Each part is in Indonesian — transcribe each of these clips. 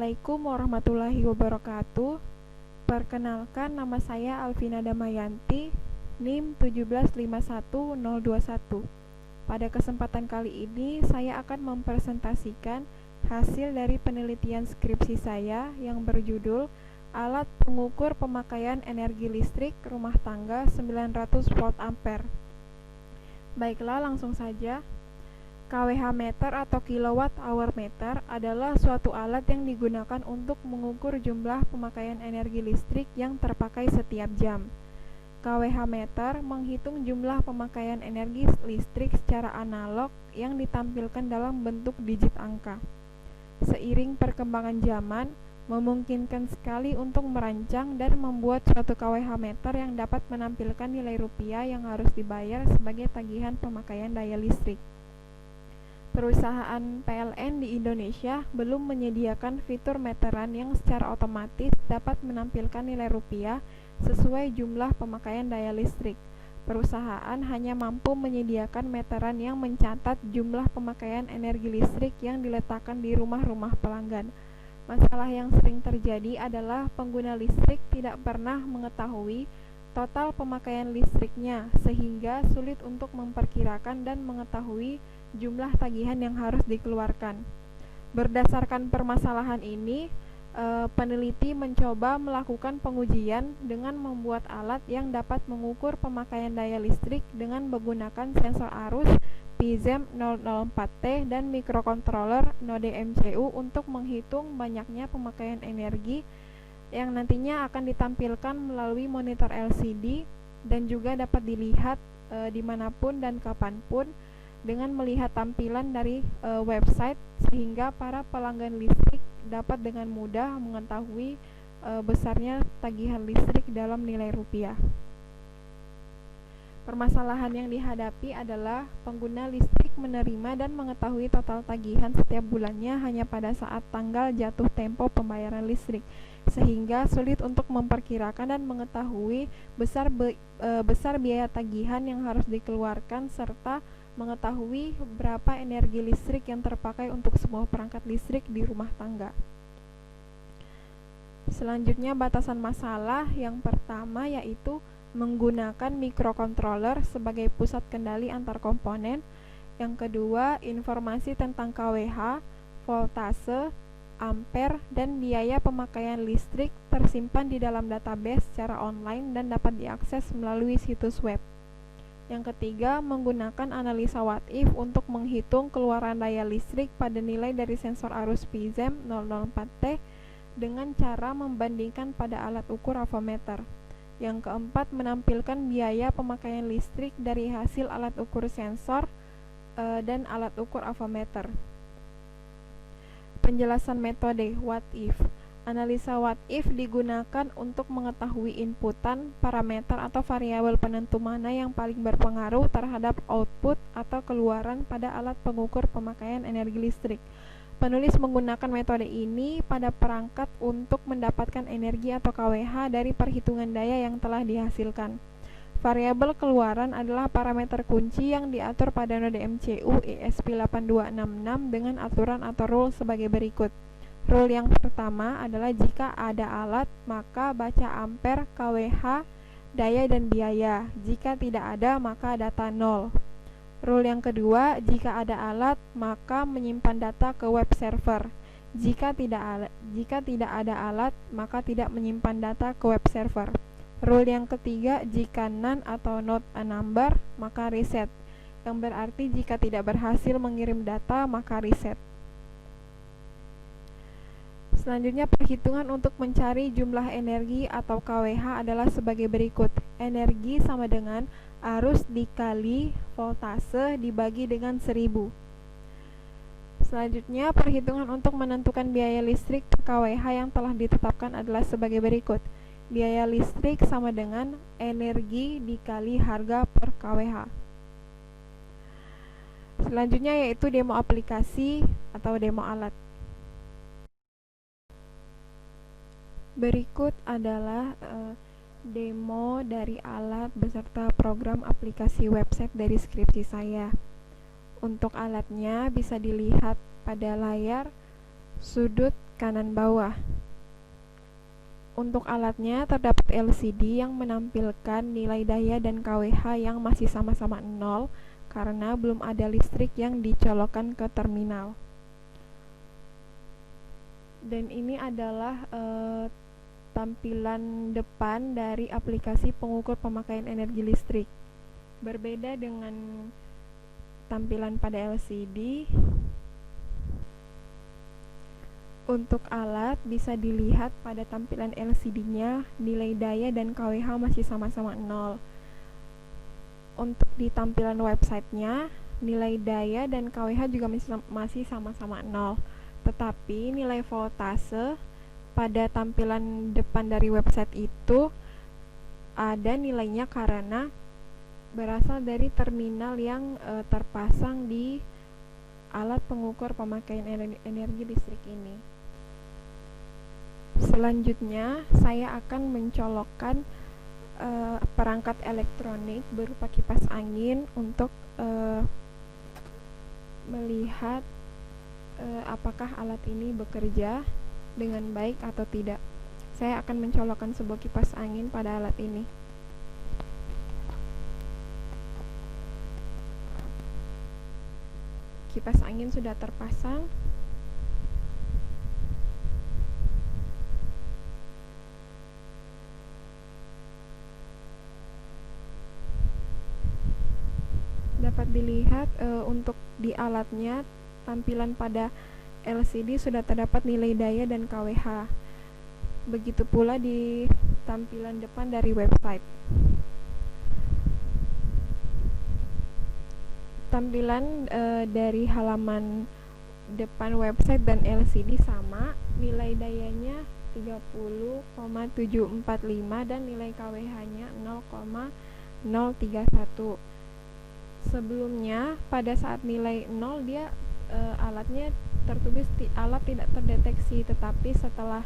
Assalamualaikum warahmatullahi wabarakatuh. Perkenalkan, nama saya Alvina Damayanti, NIM 1751021. Pada kesempatan kali ini, saya akan mempresentasikan hasil dari penelitian skripsi saya yang berjudul Alat Pengukur Pemakaian Energi Listrik Rumah Tangga 900 Volt Ampere. Baiklah, langsung saja. kWh meter atau kilowatt hour meter adalah suatu alat yang digunakan untuk mengukur jumlah pemakaian energi listrik yang terpakai setiap jam. kWh meter menghitung jumlah pemakaian energi listrik secara analog yang ditampilkan dalam bentuk digit angka. Seiring perkembangan zaman, memungkinkan sekali untuk merancang dan membuat suatu kWh meter yang dapat menampilkan nilai rupiah yang harus dibayar sebagai tagihan pemakaian daya listrik. Perusahaan PLN di Indonesia belum menyediakan fitur meteran yang secara otomatis dapat menampilkan nilai rupiah sesuai jumlah pemakaian daya listrik. Perusahaan hanya mampu menyediakan meteran yang mencatat jumlah pemakaian energi listrik yang diletakkan di rumah-rumah pelanggan. Masalah yang sering terjadi adalah pengguna listrik tidak pernah mengetahui total pemakaian listriknya, sehingga sulit untuk memperkirakan dan mengetahui jumlah tagihan yang harus dikeluarkan. Berdasarkan permasalahan ini, peneliti mencoba melakukan pengujian dengan membuat alat yang dapat mengukur pemakaian daya listrik dengan menggunakan sensor arus PIZM 004T dan mikrokontroler node MCU untuk menghitung banyaknya pemakaian energi yang nantinya akan ditampilkan melalui monitor LCD dan juga dapat dilihat dimanapun dan kapanpun dengan melihat tampilan dari website, sehingga para pelanggan listrik dapat dengan mudah mengetahui besarnya tagihan listrik dalam nilai rupiah. Permasalahan yang dihadapi adalah pengguna listrik menerima dan mengetahui total tagihan setiap bulannya hanya pada saat tanggal jatuh tempo pembayaran listrik, sehingga sulit untuk memperkirakan dan mengetahui besar biaya tagihan yang harus dikeluarkan serta mengetahui berapa energi listrik yang terpakai untuk semua perangkat listrik di rumah tangga. Selanjutnya, batasan masalah yang pertama yaitu menggunakan mikrokontroler sebagai pusat kendali antar komponen. Yang kedua, informasi tentang kWh, voltase, ampere, dan biaya pemakaian listrik tersimpan di dalam database secara online dan dapat diakses melalui situs web. Yang ketiga, menggunakan analisa what if untuk menghitung keluaran daya listrik pada nilai dari sensor arus PIZM 004T dengan cara membandingkan pada alat ukur avometer. Yang keempat, menampilkan biaya pemakaian listrik dari hasil alat ukur sensor dan alat ukur avometer. Penjelasan metode what if. Analisa what if digunakan untuk mengetahui inputan, parameter atau variabel penentu mana yang paling berpengaruh terhadap output atau keluaran pada alat pengukur pemakaian energi listrik. Penulis menggunakan metode ini pada perangkat untuk mendapatkan energi atau kWh dari perhitungan daya yang telah dihasilkan. Variabel keluaran adalah parameter kunci yang diatur pada node MCU ESP8266 dengan aturan atau rule sebagai berikut. Rule yang pertama adalah jika ada alat, maka baca ampere, kWh, daya dan biaya. Jika tidak ada, maka data 0. Rule yang kedua, jika ada alat, maka menyimpan data ke web server. Jika tidak ada alat, maka tidak menyimpan data ke web server. Rule yang ketiga, jika none atau not a number, maka reset. Yang berarti jika tidak berhasil mengirim data, maka reset. Selanjutnya, perhitungan untuk mencari jumlah energi atau kWh adalah sebagai berikut. Energi sama dengan arus dikali voltase dibagi dengan 1000. Selanjutnya, perhitungan untuk menentukan biaya listrik per kWh yang telah ditetapkan adalah sebagai berikut. Biaya listrik sama dengan energi dikali harga per kWh. Selanjutnya yaitu demo aplikasi atau demo alat. Berikut adalah demo dari alat beserta program aplikasi website dari skripsi saya. Untuk alatnya bisa dilihat pada layar sudut kanan bawah. Untuk alatnya terdapat LCD yang menampilkan nilai daya dan KWH yang masih sama-sama 0 karena belum ada listrik yang dicolokkan ke terminal. Dan ini adalah tampilan depan dari aplikasi pengukur pemakaian energi listrik. Berbeda dengan tampilan pada LCD, untuk alat bisa dilihat pada tampilan LCD-nya nilai daya dan KWH masih sama-sama 0. Untuk di tampilan websitenya nilai daya dan KWH juga masih sama-sama 0. Tetapi nilai voltase pada tampilan depan dari website itu ada nilainya karena berasal dari terminal yang terpasang di alat pengukur pemakaian energi listrik ini. Selanjutnya, saya akan mencolokkan perangkat elektronik berupa kipas angin untuk melihat apakah alat ini bekerja dengan baik atau tidak. Saya akan mencolokkan sebuah kipas angin pada alat ini. Kipas angin sudah terpasang. Dapat dilihat untuk di alatnya tampilan pada LCD sudah terdapat nilai daya dan KWH. Begitu pula di tampilan depan dari website. Tampilan dari halaman depan website dan LCD sama, nilai dayanya 30,745 dan nilai KWH-nya 0,031. Sebelumnya pada saat nilai 0 dia alatnya tertulis alat tidak terdeteksi, tetapi setelah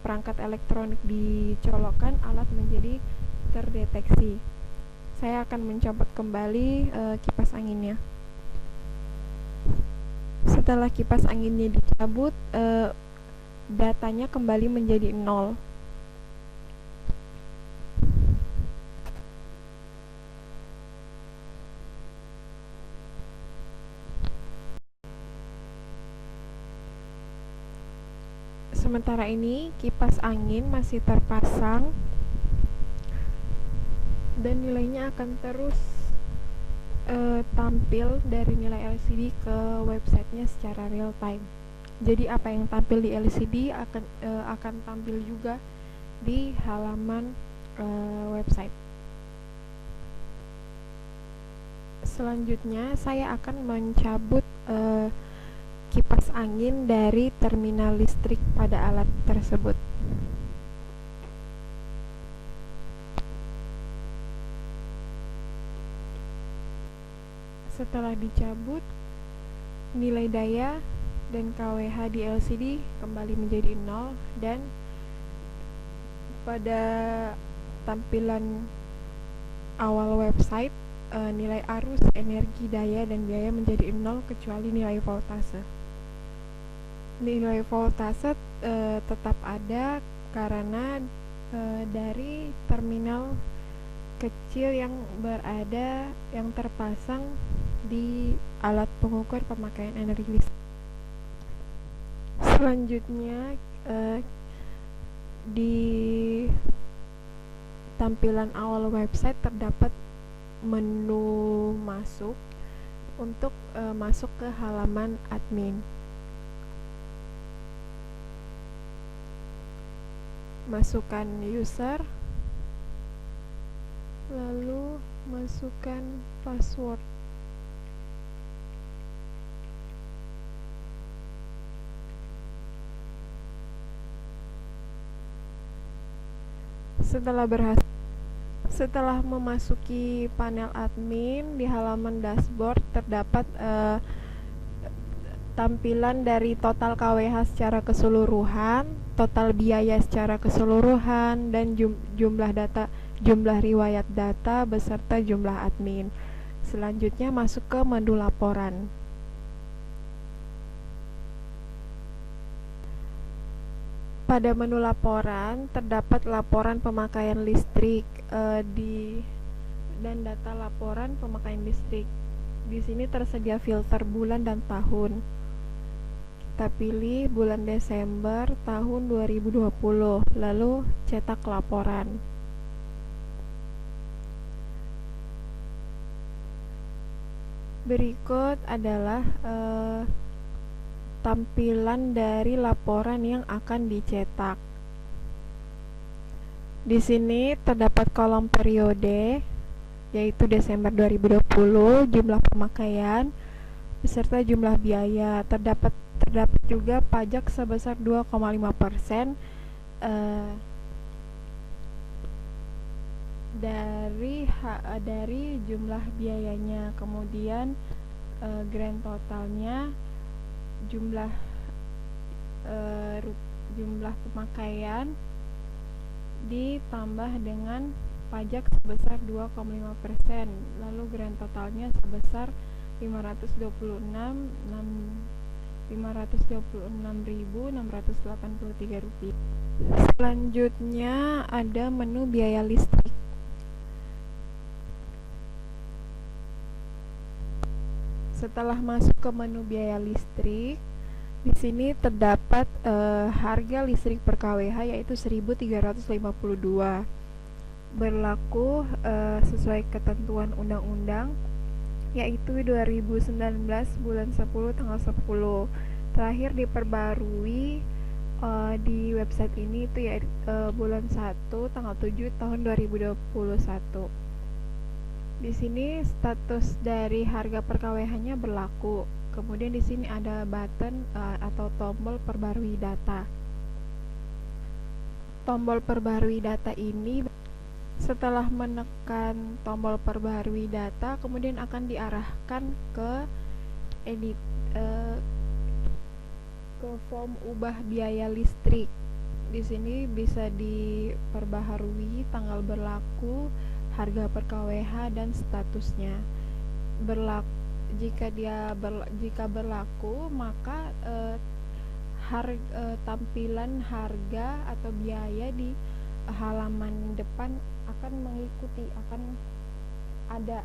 perangkat elektronik dicolokkan alat menjadi terdeteksi. Saya akan mencopot kembali kipas anginnya. Setelah kipas anginnya dicabut, datanya kembali menjadi 0. Sementara ini kipas angin masih terpasang dan nilainya akan terus tampil dari nilai LCD ke websitenya secara real time. Jadi apa yang tampil di LCD akan tampil juga di halaman website. Selanjutnya saya akan mencabut kipas angin dari terminal listrik pada alat tersebut. Setelah dicabut, nilai daya dan KWH di LCD kembali menjadi 0 dan pada tampilan awal website nilai arus, energi, daya, dan biaya menjadi 0 kecuali nilai voltase. Nilai voltase tetap ada karena dari terminal kecil yang terpasang di alat pengukur pemakaian energi listrik. Selanjutnya di tampilan awal website terdapat menu masuk untuk masuk ke halaman admin. Masukkan user, lalu masukkan password. Setelah memasuki panel admin, di halaman dashboard terdapat tampilan dari total KWH secara keseluruhan, total biaya secara keseluruhan, dan jumlah riwayat data beserta jumlah admin. Selanjutnya masuk ke menu laporan. Pada menu laporan terdapat laporan pemakaian listrik dan data laporan pemakaian listrik. Di sini tersedia filter bulan dan tahun. Kita pilih bulan Desember tahun 2020, lalu cetak laporan. Berikut adalah tampilan dari laporan yang akan dicetak. Di sini terdapat kolom periode, yaitu Desember 2020, jumlah pemakaian beserta jumlah biaya. Terdapat juga pajak sebesar 2,5% dari jumlah biayanya. Kemudian grand totalnya, jumlah pemakaian ditambah dengan pajak sebesar 2,5%, lalu grand totalnya sebesar 526.683 rupiah. Selanjutnya ada menu biaya listrik. Setelah masuk ke menu biaya listrik, di sini terdapat harga listrik per kWh, yaitu 1.352, berlaku sesuai ketentuan undang-undang, yaitu 2019 bulan 10 tanggal 10. Terakhir diperbarui di website ini itu ya bulan 1 tanggal 7 tahun 2021. Di sini status dari harga per kWh-nya berlaku. Kemudian di sini ada button atau tombol perbarui data. Tombol perbarui data ini, setelah menekan tombol perbarui data, kemudian akan diarahkan ke ke form ubah biaya listrik. Di sini bisa diperbaharui tanggal berlaku, harga per kWh, dan statusnya. Jika berlaku, maka tampilan harga atau biaya di halaman depan akan ada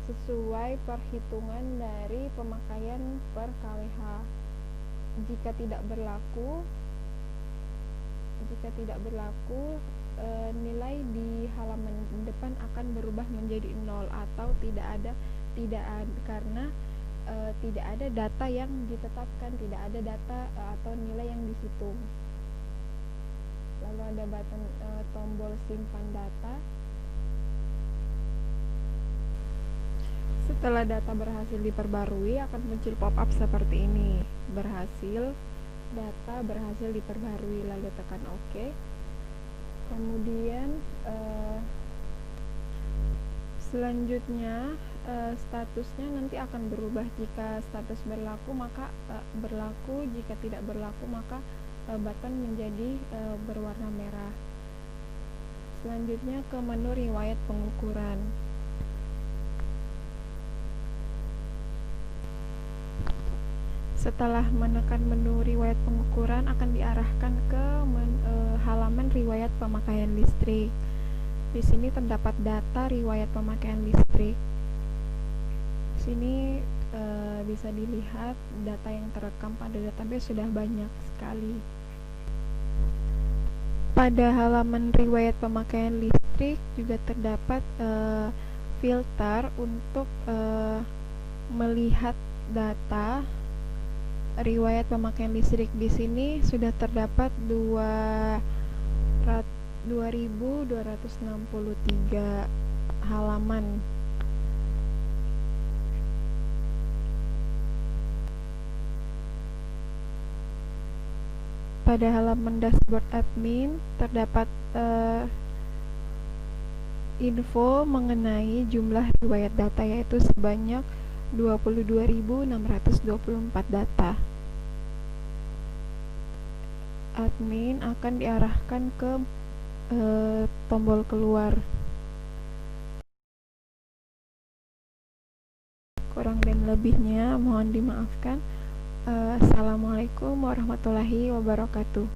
sesuai perhitungan dari pemakaian per kWh. Jika tidak berlaku, nilai di halaman depan akan berubah menjadi 0 atau karena tidak ada data yang ditetapkan, tidak ada data atau nilai yang dihitung. Lalu ada button tombol simpan data. Setelah data berhasil diperbarui, akan muncul pop-up seperti ini. Data berhasil diperbarui, lalu tekan OK. Kemudian selanjutnya statusnya nanti akan berubah. Jika status berlaku maka berlaku, jika tidak berlaku maka button menjadi berwarna merah. Selanjutnya ke menu riwayat pengukuran. Setelah menekan menu riwayat pengukuran, akan diarahkan ke halaman riwayat pemakaian listrik. Di sini terdapat data riwayat pemakaian listrik. Di sini bisa dilihat data yang terekam pada database sudah banyak sekali. Pada halaman riwayat pemakaian listrik juga terdapat filter untuk melihat data riwayat pemakaian listrik. Di sini sudah terdapat 2.263 halaman. Pada halaman dashboard admin terdapat info mengenai jumlah riwayat data, yaitu sebanyak 22.624 data. Admin akan diarahkan ke tombol keluar. Kurang dan lebihnya mohon dimaafkan. Assalamualaikum warahmatullahi wabarakatuh.